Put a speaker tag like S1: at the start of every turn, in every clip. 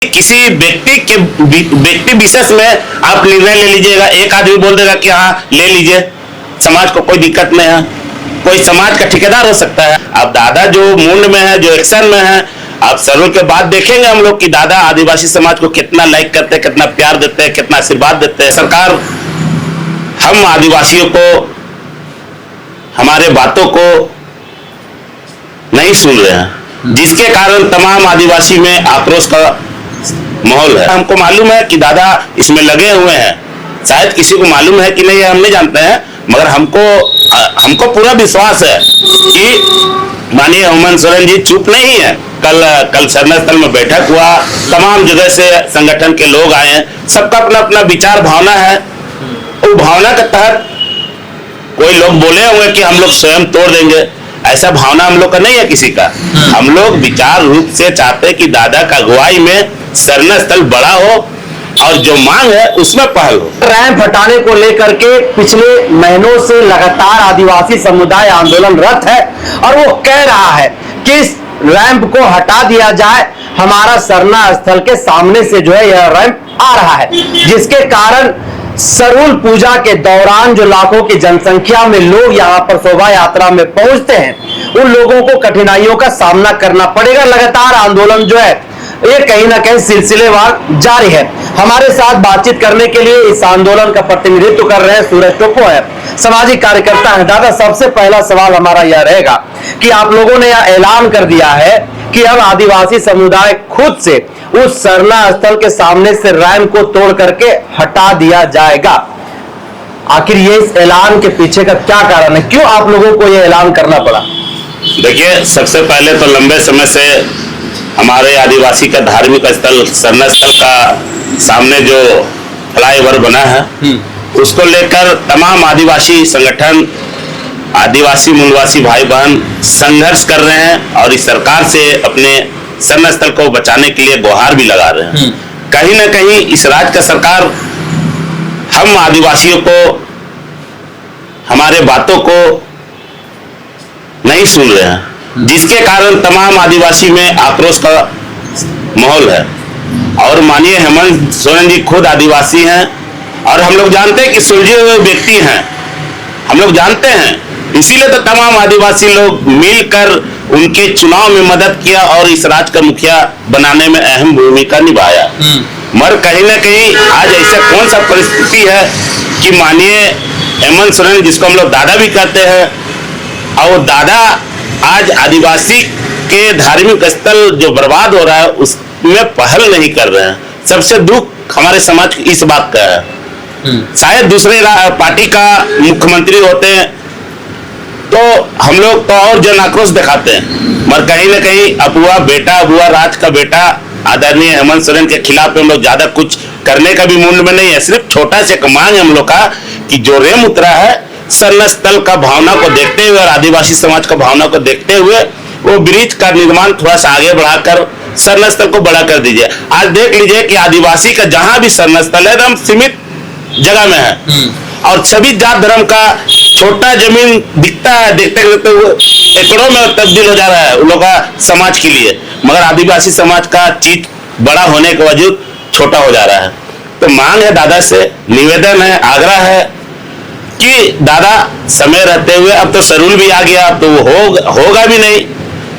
S1: किसी व्यक्ति विशेष में आप निर्णय ले लीजिएगा। एक आदमी बोल देगा कि हाँ ले लीजिए, समाज को कोई दिक्कत नहीं है, कोई समाज का ठेकेदार हो सकता है। अब दादा जो मूड में है, जो एक्शन में है, आप सरों के बाद देखेंगे हम लोग कि दादा आदिवासी समाज को कितना लाइक करते हैं, कितना प्यार देते हैं, कितना आशीर्वाद देते हैं। सरकार हम आदिवासियों को, हमारे बातों को नहीं सुन रहे हैं, जिसके कारण तमाम आदिवासी में आक्रोश का माहौल है। हमको मालूम है कि दादा इसमें लगे हुए हैं, शायद किसी को मालूम है कि नहीं हम नहीं जानते हैं, मगर हमको पूरा विश्वास है कि माननीय हेमंत सोरेन जी चुप नहीं है। कल सरना स्थल में बैठक हुआ, तमाम जगह से संगठन के लोग आए हैं, सबका अपना अपना विचार भावना है। वो भावना के तहत कोई लोग बोले होंगे कि हम लोग स्वयं तोड़ देंगे, ऐसा भावना हम लोग का नहीं है किसी का। हम लोग विचार रूप से चाहते हैं कि दादा का अगुवाई में सरना स्थल बड़ा हो और जो मांग है उसमें पहल हो।
S2: रैंप हटाने को लेकर के पिछले महीनों से लगातार आदिवासी समुदाय आंदोलनरत है और वो कह रहा है कि इस रैंप को हटा दिया जाए। हमारा सरना स्थल के सामने से जो है यह रैंप आ रहा है, जिसके कारण सरूल पूजा के दौरान जो लाखों की जनसंख्या में लोग यहाँ पर शोभा यात्रा में पहुंचते हैं, उन लोगों को कठिनाइयों का सामना करना पड़ेगा। लगातार आंदोलन जो है ये कहीं ना कहीं सिलसिलेवार जारी है। हमारे साथ बातचीत करने के लिए इस आंदोलन का प्रतिनिधित्व कर रहे हैं सूरज टोपो है, सामाजिक कार्यकर्ता है। दादा, सबसे पहला सवाल हमारा यह रहेगा कि आप लोगों ने यह ऐलान कर दिया है कि अब आदिवासी समुदाय खुद से उस सरना स्थल के सामने से रैंप को तोड़ करके हटा दिया जाएगा। आखिर ये इस ऐलान के पीछे का क्या कारण है, क्यों आप लोगों को यह ऐलान करना पड़ा?
S1: देखिए, सबसे पहले तो लंबे समय से हमारे आदिवासी का धार्मिक स्थल सरना स्थल का सामने जो फ्लाईओवर बना है, उसको लेकर तमाम आदिवासी संगठन, आदिवासी मूलवासी भाई बहन संघर्ष कर रहे हैं और इस सरकार से अपने सरना स्थल को बचाने के लिए गुहार भी लगा रहे हैं। कहीं ना कहीं इस राज्य का सरकार हम आदिवासियों को, हमारे बातों को नहीं सुन रहे हैं, जिसके कारण तमाम आदिवासी में आक्रोश का माहौल है। और माननीय हेमंत सोरेन जी खुद आदिवासी हैं और हम लोग जानते हैं कि सुलझे हुए व्यक्ति हैं, हम लोग जानते हैं, इसीलिए तो तमाम आदिवासी लोग मिलकर उनके चुनाव में मदद किया और इस राज्य का मुखिया बनाने में अहम भूमिका निभाया। मगर कहीं ना कहीं आज ऐसा कौन सा परिस्थिति है कि माननीय हेमंत सोरेन, जिसको हम लोग दादा भी कहते हैं, और दादा आज आदिवासी के धार्मिक स्थल जो बर्बाद हो रहा है उसमें पहल नहीं कर रहे हैं। सबसे दुख हमारे समाज की इस बात का है। शायद दूसरे पार्टी का मुख्यमंत्री होते हैं तो हम लोग तो और जन आक्रोश दिखाते हैं, मगर कहीं ना कहीं अबुआ राज का बेटा आदरणीय हेमंत सोरेन के खिलाफ हम लोग ज्यादा कुछ करने का भी मूड में नहीं है। सिर्फ छोटा से मांग है हम लोग का कि जो रेम उतरा है सरना स्थल का भावना को देखते हुए और आदिवासी समाज का भावना को देखते हुए वो ब्रिज का निर्माण थोड़ा सा आगे बढ़ाकर सरना स्थल को बड़ा कर दीजिए। आज देख लीजिए कि आदिवासी का जहां भी सरना स्थल है एकदम सीमित जगह में है और सभी जात धर्म का छोटा जमीन दिखता है, देखते देखते हुए एकड़ों में तब्दील हो जा रहा है उन लोगों का समाज के लिए, मगर आदिवासी समाज का चीज बड़ा होने के वजूद छोटा हो जा रहा है। तो मांग है दादा से, निवेदन है, आग्रह है कि दादा समय रहते हुए, अब तो सरूल भी आ गया, अब तो वो होगा भी नहीं,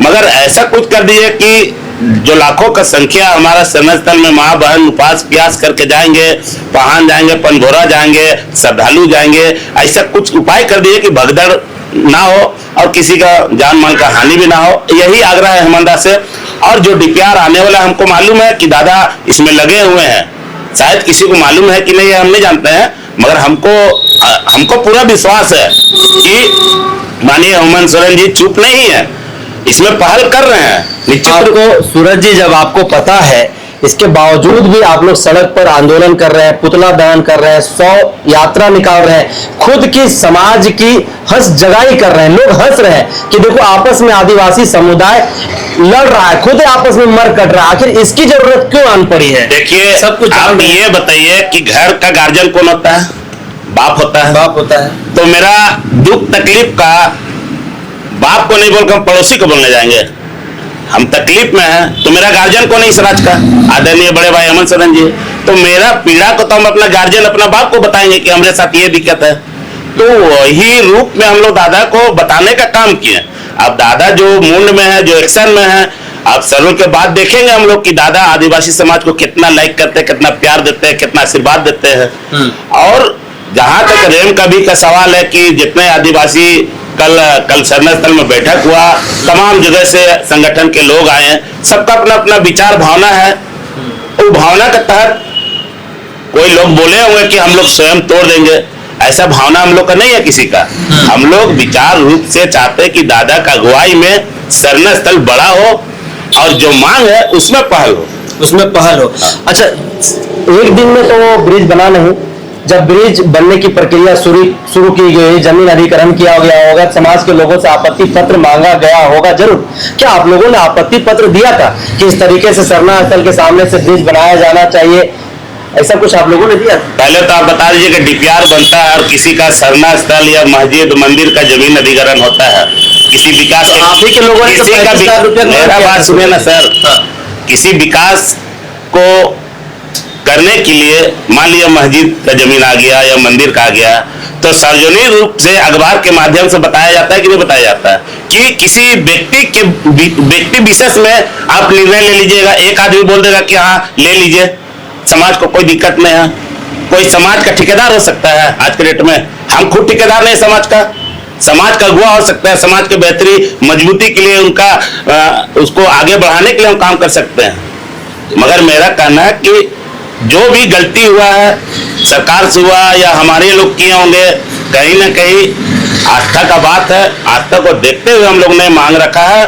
S1: मगर ऐसा कुछ कर दीजिए कि जो लाखों का संख्या हमारा सरना स्थल में माँ बहन उपास प्यास करके जाएंगे, पहान जाएंगे, पनभोरा जाएंगे, श्रद्धालु जाएंगे, ऐसा कुछ उपाय कर दीजिए कि भगदड़ ना हो और किसी का जान माल का हानि भी ना हो। यही आग्रह है हेमंत से। और जो डीपीआर आने वाला, हमको मालूम है कि दादा इसमें लगे हुए हैं, शायद किसी को मालूम है कि नहीं हम नहीं जानते हैं, मगर हमको पूरा विश्वास है कि माननीय हेमंत सोरेन जी चुप नहीं है, इसमें पहल कर रहे हैं।
S2: आपको सूरज जी, जब आपको पता है, इसके बावजूद भी आप लोग सड़क पर आंदोलन कर रहे हैं, पुतला दहन कर रहे हैं, 100 यात्रा निकाल रहे हैं, खुद की समाज की हंस जगाई कर रहे हैं, लोग हंस रहे हैं कि देखो आपस में आदिवासी समुदाय लड़ रहा है, खुद आपस में मर कट रहा है, आखिर इसकी जरूरत क्यों आन पड़ी है?
S1: देखिए, सब कुछ आप ये बताइए कि घर का गार्जियन कौन होता है? बाप होता है।
S2: बाप होता है।
S1: तो मेरा दुख तकलीफ का बाप को नहीं बोलकर पड़ोसी को बोलने जाएंगे? हम तकलीफ में हैं, तो मेरा गार्जियन कौन है इस राज्य का? आदरणीय बड़े भाई हेमंत सोरेन जी। तो मेरा पीड़ा को तो हम अपना गार्जियन, अपना बाप को बताएंगे कि हमारे साथ ये दिक्कत है। तो वही रूप में हम लोग दादा को बताने का काम किए। अब दादा जो मूड में है, जो एक्शन में है, आप सरोल के बाद देखेंगे हम लोग कि दादा आदिवासी समाज को कितना लाइक करते हैं, कितना प्यार देते हैं, कितना आशीर्वाद देते हैं। और जहां तक रेम कभी का सवाल है कि जितने आदिवासी कल सरना स्थल में बैठक हुआ, तमाम जगह से संगठन के लोग आए हैं, सबका अपना अपना विचार भावना है। वो भावना के तहत कोई लोग बोले होंगे कि हम लोग स्वयं तोड़ देंगे, ऐसा भावना हम लोग का नहीं है किसी का। हम लोग विचार रूप से चाहते हैं कि दादा का अगुवाई में सरना स्थल बड़ा हो और जो मांग है उसमें पहल हो,
S2: उसमें पहल हो। अच्छा, एक दिन में तो वो ब्रिज बना नहीं, जब ब्रिज बनने की प्रक्रिया शुरू की गई, जमीन अधिग्रहण किया गया होगा, समाज के लोगों से आपत्ति पत्र मांगा गया होगा जरूर। क्या आप लोगों ने आपत्ति पत्र दिया था कि इस तरीके से सरना स्थल के सामने से ब्रिज बनाया जाना चाहिए, ऐसा कुछ आप लोगों ने दिया?
S1: पहले तो आप बता दीजिए कि डीपीआर बनता है और किसी का सरना स्थल या मस्जिद मंदिर का जमीन अधिग्रहण होता है किसी विकास के,
S2: आप ही के लोगों ने
S1: किसी का मेरा बात सुनिए ना सर। किसी विकास को करने के लिए मान लिया मस्जिद का जमीन आ गया या मंदिर का आ गया, तो सार्वजनिक रूप से अखबार के माध्यम से बताया जाता है कि नहीं बताया जाता है कि किसी व्यक्ति विशेष में आप निर्णय ले लीजिएगा। एक आदमी बोल देगा कि हाँ ले लीजिए, समाज को कोई दिक्कत नहीं है। कोई समाज का ठेकेदार हो सकता है आज के डेट में, हम खुद ठेकेदार नहीं समाज का अगुवा हो सकता है। समाज के बेहतरी मजबूती के लिए उसको आगे बढ़ाने के लिए हम काम कर सकते हैं। मगर मेरा कहना है कि जो भी गलती हुआ है सरकार से हुआ या हमारे लोग किए होंगे, कहीं ना कहीं आस्था का बात है। आस्था को देखते हुए हम लोग ने मांग रखा है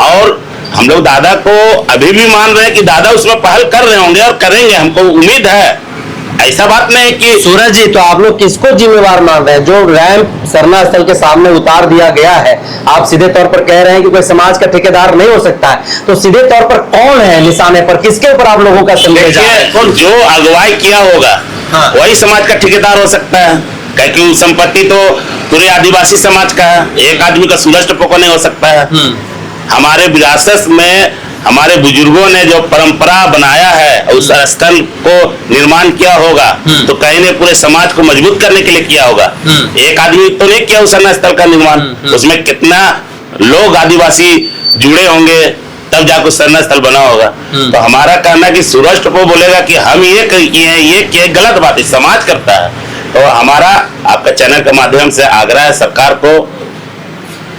S1: और हम लोग दादा को अभी भी मान रहे हैं कि दादा उसमें पहल कर रहे होंगे और करेंगे, हमको उम्मीद है। ऐसा बात नहीं कि
S2: सूरज जी, तो आप लोग किसको जिम्मेवार मान रहे हैं? जो रैंप सरना स्थल के सामने उतार दिया गया है, आप सीधे तौर पर कह रहे हैं कि कोई समाज का ठेकेदार नहीं हो सकता है, तो सीधे तौर पर कौन है निशाने पर? किसके ऊपर आप लोगों का संदेश है?
S1: जो अगुवाई किया होगा वही समाज का ठेकेदार हो सकता है, क्योंकि संपत्ति तो पूरे आदिवासी समाज का है। एक आदमी का सूरज टपको नहीं हो सकता है। हमारे विरासत में हमारे बुजुर्गों ने जो परंपरा बनाया है, उस स्थल को निर्माण किया होगा तो कहीं ने पूरे समाज को मजबूत करने के लिए किया होगा। एक आदमी तो नहीं किया उस स्थल का निर्माण, उसमें कितना लोग आदिवासी जुड़े होंगे तब जाकर सरना स्थल बना होगा। तो हमारा कहना कि सूरज टपको बोलेगा कि हम ये किए हैं, ये किए, गलत बात है, समाज करता है। तो हमारा आपका चैनल के माध्यम से आग्रह है सरकार को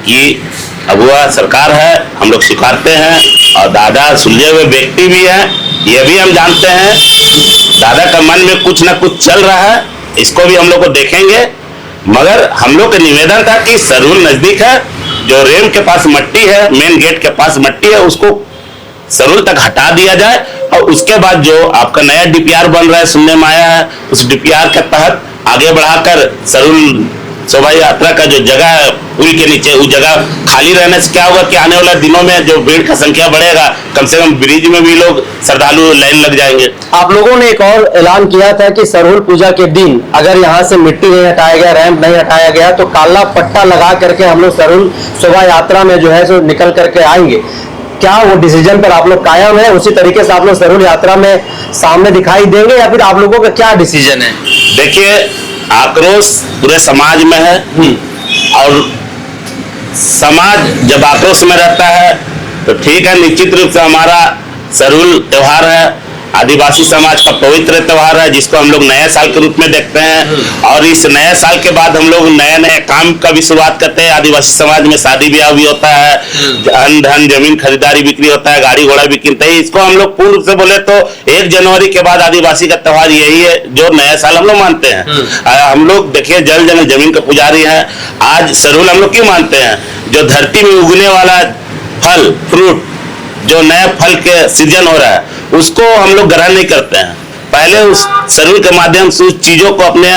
S1: कि अगुआ सरकार है, हम लोग स्वीकारते हैं और दादा सुलझे हुए व्यक्ति भी है, ये भी हम जानते हैं। दादा का मन में कुछ ना कुछ चल रहा है, इसको भी हम लोग को देखेंगे। मगर हम लोग का निवेदन था कि सरूल नजदीक है, जो रेम के पास मट्टी है, मेन गेट के पास मट्टी है, उसको सरूल तक हटा दिया जाए और उसके बाद जो आपका नया डीपीआर बन रहा है, सुनने में आया है, उस डीपीआर के तहत आगे बढ़ाकर सरूल शोभा यात्रा का जो जगह है पुल के नीचे, उस जगह खाली रहने से क्या होगा कि आने वाले दिनों में जो भीड़ का संख्या बढ़ेगा, कम से कम ब्रिज में भी लोग श्रद्धालु लाइन लग जाएंगे।
S2: आप लोगों ने एक और ऐलान किया था कि सरूल पूजा के दिन अगर यहाँ से मिट्टी नहीं हटाया गया, रैंप नहीं हटाया गया, तो काला पट्टा लगा करके हम लोग सरूल शोभा यात्रा में जो है सो निकल करके आएंगे। क्या वो डिसीजन पर आप लोग कायम है? उसी तरीके से आप लोग सरूल यात्रा में सामने दिखाई देंगे या फिर आप लोगों का क्या डिसीजन है?
S1: देखिए, आक्रोश पूरे समाज में है और समाज जब आक्रोश में रहता है तो ठीक है, निश्चित रूप से हमारा सरूल त्योहार है, आदिवासी समाज का पवित्र त्योहार है, जिसको हम लोग नए साल के रूप में देखते हैं। और इस नए साल के बाद हम लोग नए नए काम का भी शुरुआत करते हैं। आदिवासी समाज में शादी ब्याह भी होता है, अन्न धन जमीन खरीदारी बिक्री होता है, गाड़ी घोड़ा भी किनते हैं। इसको हम लोग पूर्ण रूप से बोले तो 1 जनवरी के बाद आदिवासी का त्योहार यही है जो नया साल हम लोग मानते हैं। हम लोग देखिए जल जन जमीन का पुजारी है। आज सरूल हम लोग क्यों मानते हैं? जो धरती में उगने वाला फल फ्रूट, जो नए फल के सीजन हो रहा है, उसको हम लोग ग्रहण नहीं करते हैं। पहले उस सरूल के माध्यम से उस चीजों को अपने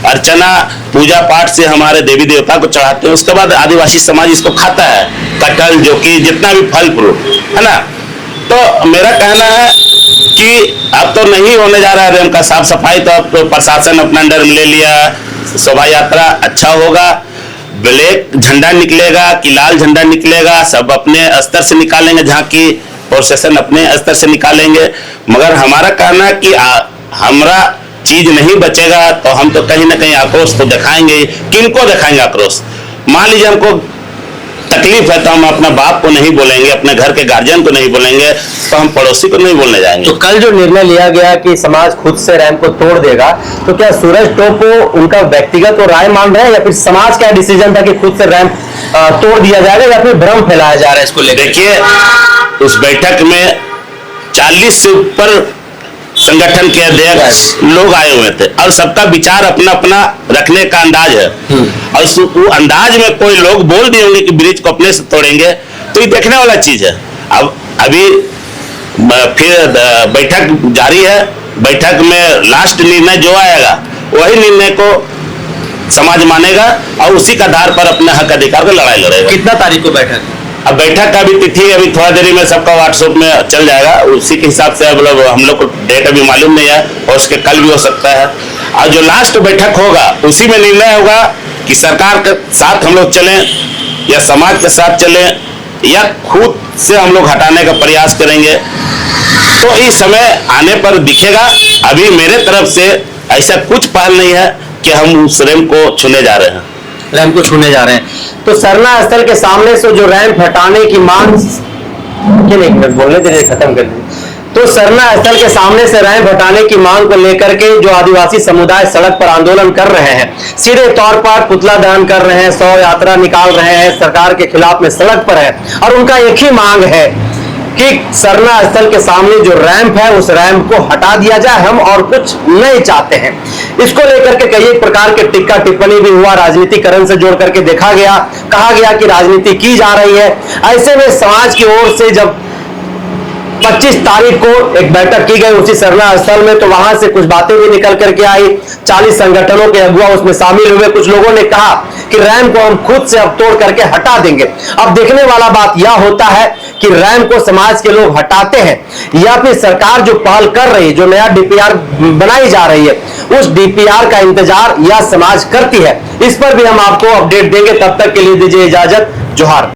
S1: अर्चना पूजा पाठ से हमारे देवी देवता को चढ़ाते हैं, उसके बाद आदिवासी समाज इसको खाता है, कटहल जो कि जितना भी फल फ्रूट है ना। तो मेरा कहना है कि अब तो नहीं होने जा रहा है रेम का साफ सफाई, तो अब तो प्रशासन अपना अंडर में ले लिया, शोभा यात्रा अच्छा होगा। ब्लैक झंडा निकलेगा कि लाल झंडा निकलेगा, सब अपने स्तर से निकालेंगे, जहाँ की प्रोसेशन अपने स्तर से निकालेंगे। मगर हमारा कहना कि हमारा चीज नहीं बचेगा तो हम तो कहीं ना कहीं आक्रोश तो दिखाएंगे। किनको दिखाएंगे आक्रोश? मान लीजिए हमको तकलीफ है तो हम अपना बाप को नहीं बोलेंगे, अपने घर के गार्जियन को नहीं बोलेंगे, तो हम पड़ोसी को नहीं बोलने जाएंगे।
S2: तो कल जो निर्णय लिया गया कि समाज खुद से रैंप को तोड़ देगा, तो क्या सूरज टोपो उनका व्यक्तिगत और राय मान रहे हैं, या फिर समाज का डिसीजन था कि खुद से रैंप तोड़ दिया जाएगा, या फिर भ्रम फैलाया जा रहा है इसको लेकर?
S1: देखिए, उस बैठक में 40 से ऊपर संगठन के अध्यक्ष लोग आए हुए थे और सबका विचार अपना अपना रखने का अंदाज है। और उस अंदाज में कोई लोग बोल दिए होंगे कि ब्रिज को अपने से तोड़ेंगे, तो ये देखने वाला चीज है। अब अभी फिर बैठक जारी है, बैठक में लास्ट निर्णय जो आएगा वही निर्णय को समाज मानेगा और उसी के आधार पर अपने हक अधिकार को लड़ाई लड़ेगा।
S2: कितना तारीख को बैठक?
S1: अब बैठक का भी तिथि अभी थोड़ा देरी में सबका व्हाट्सएप में चल जाएगा, उसी के हिसाब से मतलब हम लोग को डेट अभी मालूम नहीं है, और उसके कल भी हो सकता है। और जो लास्ट बैठक होगा उसी में निर्णय होगा कि सरकार के साथ हम लोग चलें या समाज के साथ चलें या खुद से हम लोग हटाने का प्रयास करेंगे। तो इस समय आने पर दिखेगा। अभी मेरे तरफ से ऐसा कुछ पहल नहीं है कि हम उस रैंप को छूने जा रहे हैं।
S2: रैंप को छूने जा रहे हैं तो सरना स्थल के सामने से जो रैंप हटाने की मांग, एक मिनट बोलने दीजिए, खत्म कर दीजिए। तो सरना स्थल के सामने से रैंप हटाने की मांग को लेकर के जो आदिवासी समुदाय सड़क पर आंदोलन कर रहे हैं, सीधे तौर पर पुतला दहन कर रहे हैं, 100 यात्रा निकाल रहे हैं, सरकार के खिलाफ में सड़क पर है, और उनका एक ही मांग है कि सरना स्थल के सामने जो रैंप है उस रैंप को हटा दिया जाए, हम और कुछ नहीं चाहते हैं। इसको लेकर के कई एक प्रकार के टिक्का टिप्पणी भी हुआ, राजनीतिकरण से जोड़ करके देखा गया, कहा गया कि राजनीति की जा रही है। ऐसे में समाज की ओर से जब 25 तारीख को एक बैठक की गई उसी सरना स्थल में, तो वहां से कुछ बातें भी निकल करके आई। 40 संगठनों के अगुवा उसमें शामिल हुए। कुछ लोगों ने कहा कि रैंप को हम खुद से अब तोड़ करके हटा देंगे। अब देखने वाला बात यह होता है कि रैंप को समाज के लोग हटाते हैं या फिर सरकार जो पहल कर रही है, जो नया डीपीआर बनाई जा रही है, उस डीपीआर का इंतजार यह समाज करती है। इस पर भी हम आपको अपडेट देंगे। तब तक के लिए दीजिए इजाजत। जोहार।